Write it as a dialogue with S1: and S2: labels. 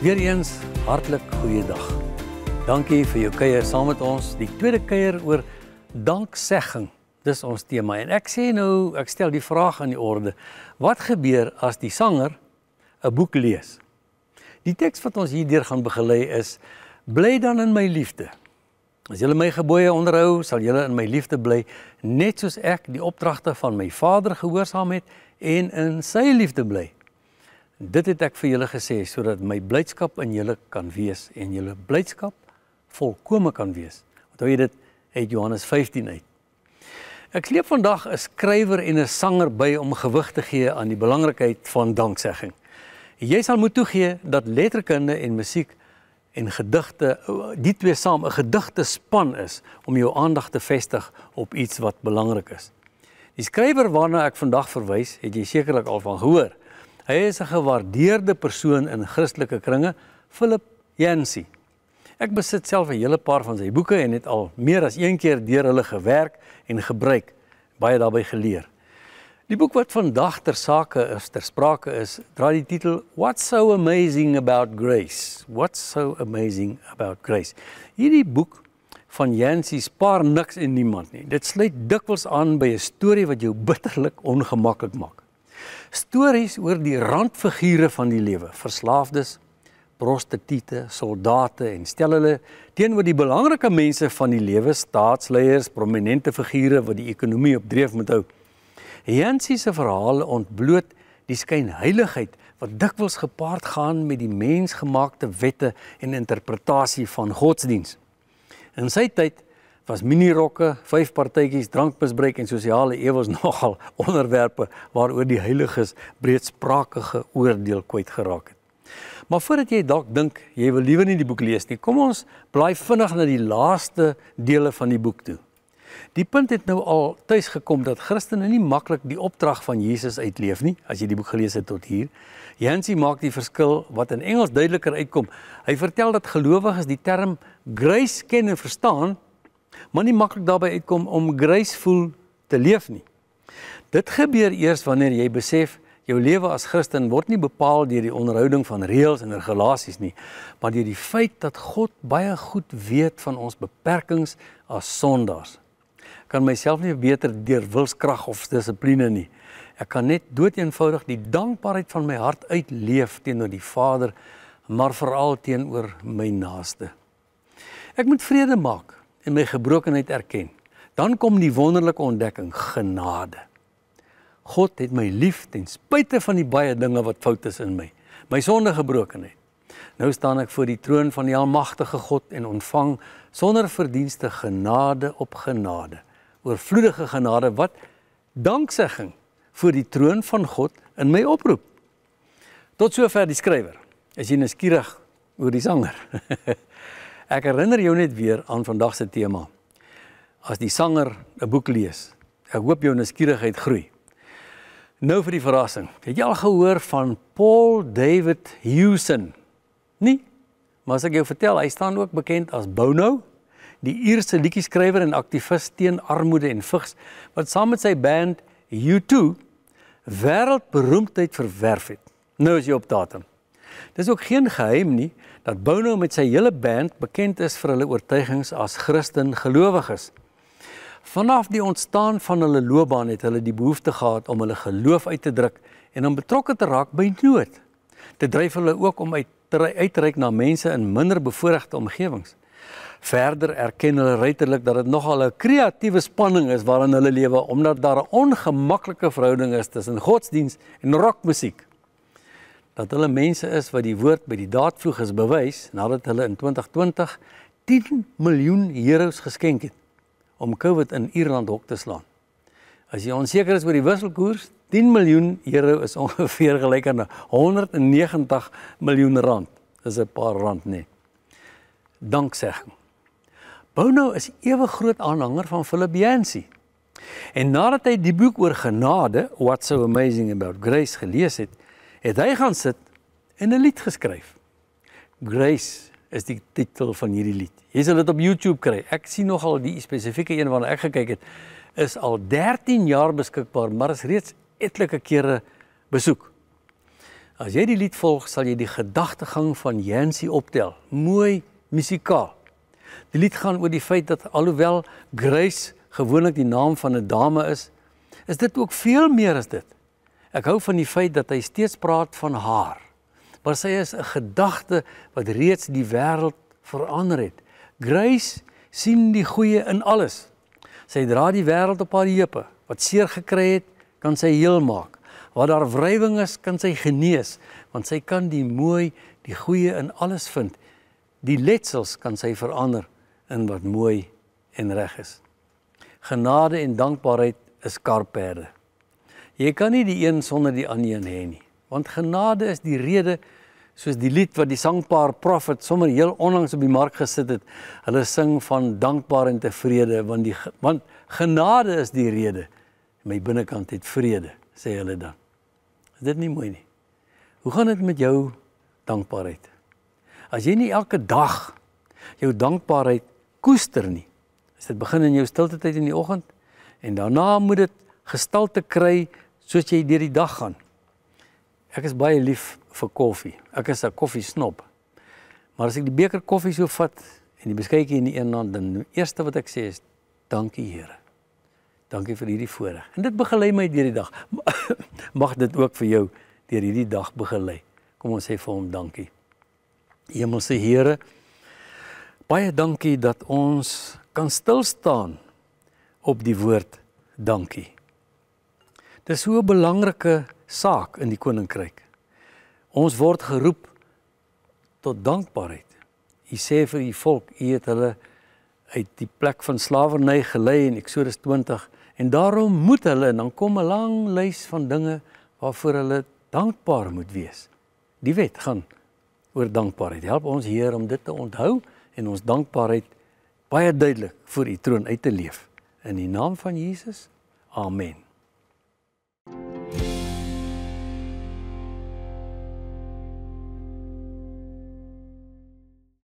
S1: Weereens hartlik goeiedag. Dankie vir jou kuier saam met ons. Die tweede kuier oor danksegging. Dis ons tema. En ek stel die vraag aan die orde. Wat gebeur as die sanger 'n boek lees? Die teks wat ons hierdeur gaan begelei is: bly dan in my liefde. As julle my gebooie onderhou, sal julle in my liefde bly, net soos ek die opdragte van my Vader gehoorsaam het en in sy liefde bly. Dit het ek vir julle gesê, sodat my blydskap in julle kan wees en julle blydskap volkome kan wees. Onthou jy dit uit Johannes 15 uit. Ek sleep vandag 'n skrywer en 'n sanger by om gewig te gee aan die belangrikheid van danksegging. Jy sal moet toegee dat letterkunde en musiek en gedigte, die twee saam 'n gedigte span is om jou aandag te vestig op iets wat belangrik is. Die skrywer waarna ek vandag verwys, het jy sekerlik al van gehoor. Hy is 'n gewaardeerde persoon in Christelike kringe, Philip Yancey. Ek besit self 'n hele paar van sy boeke en het al meer as een keer deur hulle gewerk en gebruik, baie daarbey geleer. Die boek wat vandag ter sprake is, dra die titel What's So Amazing About Grace? What's So Amazing About Grace? Hierdie boek van Yancey spaar niks en niemand nie. Dit sluit dikwels aan by 'n storie wat jou bitterlik ongemaklik maak. Stories oor die randfigure van die lewe, verslaafdes, prostituie, soldate en stel hulle teenoor die belangrike mense van die lewe, staatsleiers, prominente figure wat die ekonomie op dreef moet hou. Yancey se verhale ontbloot die skynheiligheid wat dikwels gepaard gaan met die mensgemaakte wette en interpretasie van godsdiens. In sy tyd was minirokke, 5 partytjies, drankmisbruik en sosiale ewels nogal onderwerpe waaroor die heiliges breedsprakige oordeel kwyt geraak het. Maar voordat jy dalk dink, jy wil liewer nie die boek lees nie, kom ons blaai vinnig na die laaste dele van die boek toe. Die punt het nou al tuis gekom dat Christene nie maklik die opdrag van Jesus uitleef nie, as jy die boek gelees het tot hier. Yancey maak die verskil wat in Engels duideliker uitkom. Hy vertel dat gelowiges die term grace ken en verstaan, maar nie maklik daarbey uitkom om graceful te leef nie. Dit gebeur eers wanneer jy besef, jou lewe as Christen word nie bepaal deur die onderhouding van reëls en regulasies nie, maar deur die feit dat God baie goed weet van ons beperkings as sondaars. Ek kan myself nie beter deur wilskrag of dissipline nie. Ek kan net doeteenvoudig die dankbaarheid van my hart uitleef teenoor die Vader, maar veral teenoor my naaste. Ek moet vrede maak en my gebrokenheid erken. Dan kom die wonderlike ontdekking, genade. God het my lief ten spyte van die baie dinge wat fout is in my, my sonde gebrokenheid. Nou staan ek voor die troon van die almagtige God en ontvang sonder verdienste genade op genade, oorvloedige genade wat danksegging voor die troon van God in my oproep. Tot sover die skrywer. Is jy nuuskierig oor die sanger? Ek herinner jou net weer aan vandag se tema. As die sanger 'n boek lees, ek hoop jou nuuskierigheid groei. Nou vir die verrassing. Het jy al gehoor van Paul David Hewson? Nie, maar as ek jou vertel, hy staan ook bekend as Bono, die Ierse liedjieskrywer en aktivis teen armoede en vigs, wat saam met sy band U2 wêreldberoemdheid verwerf het. Nou is jy op datum. Dis ook geen geheim nie, dat Bono met sy hele band bekend is vir hulle oortuigings as Christen gelowiges. Vanaf die ontstaan van hulle loopbaan het hulle die behoefte gehad om hulle geloof uit te druk en om betrokke te raak by nood. Dit dryf hulle ook om uit te reik na mense in minder bevoorregte omgewings. Verder erken hulle ruiterlik dat dit nogal 'n kreatiewe spanning is waarin hulle lewe, omdat daar 'n ongemaklike verhouding is tussen godsdiens en rockmusiek. Dat hulle mense is wat die woord by die daadvloeg is bewys, nadat hulle in 2020 €10 miljoen geskenk het om COVID in Ierland hok te slaan. As jy onseker is oor die wisselkoers, €10 miljoen is ongeveer gelyk aan R190 miljoen. Dis 'n paar rand nie. Danksegging. Bono is ewe groot aanhanger van Philip Yancey. En nadat hy die boek oor genade, What's So Amazing About Grace, gelees het, het hy gaan sit en 'n lied geskryf. Grace is die titel van hierdie lied. Jy sal dit op YouTube kry. Ek sien nogal die spesifieke een waarna ek gekyk het, is al 13 jaar beskikbaar, maar is reeds etlike kere besoek. As jy die lied volg, sal jy die gedagtegang van Yancey optel. Mooi musikaal. Die lied gaan oor die feit dat alhoewel Grace gewoonlik die naam van 'n dame is dit ook veel meer as dit. Ek hou van die feit dat hy steeds praat van haar. Maar sy is 'n gedagte wat reeds die wêreld verander het. Grace sien die goeie in alles. Sy dra die wêreld op haar heupe. Wat seer gekry het, kan sy heel maak. Waar daar wrywing is, kan sy genees, want sy kan die mooi, die goeie in alles vind. Die letsels kan sy verander in wat mooi en reg is. Genade en dankbaarheid is karperde. Jy kan nie die een sonder die ander een hê nie, want genade is die rede, soos die lied wat die sangpaar Prophet sommer heel onlangs op die mark gesit het. Hulle sing van dankbaar en tevrede, want genade is die rede. My binnekant het vrede, sê hulle dan. Is dit nie mooi nie? Hoe gaan dit met jou dankbaarheid? As jy nie elke dag jou dankbaarheid koester nie, is dit begin in jou stilte tyd in die oggend, en daarna moet dit gestalte kry soos jy deur die dag gaan. Ek is baie lief vir koffie. Ek is 'n koffiesnob. Maar as ek die beker koffie so vat en die beskuitjie in die een hand, dan die eerste wat ek sê is, dankie Here. Dankie vir hierdie voorreg. En dit begelei my deur die dag. Mag dit ook vir jou deur hierdie dag begelei. Kom ons sê vir hom dankie. Hemelse Here, baie dankie dat ons kan stil staan op die woord dankie. Dit is so 'n belangrike saak in die koninkryk. Ons word geroep tot dankbaarheid. U sê vir u volk, u het hulle uit die plek van slawerny gelei in Eksodus 20, en daarom moet hulle, en dan kom 'n lang lys van dinge waarvoor hulle dankbaar moet wees. Die wet gaan oor dankbaarheid. Help ons Heer om dit te onthou en ons dankbaarheid baie duidelik voor u troon uit te leef. In die naam van Jesus, amen.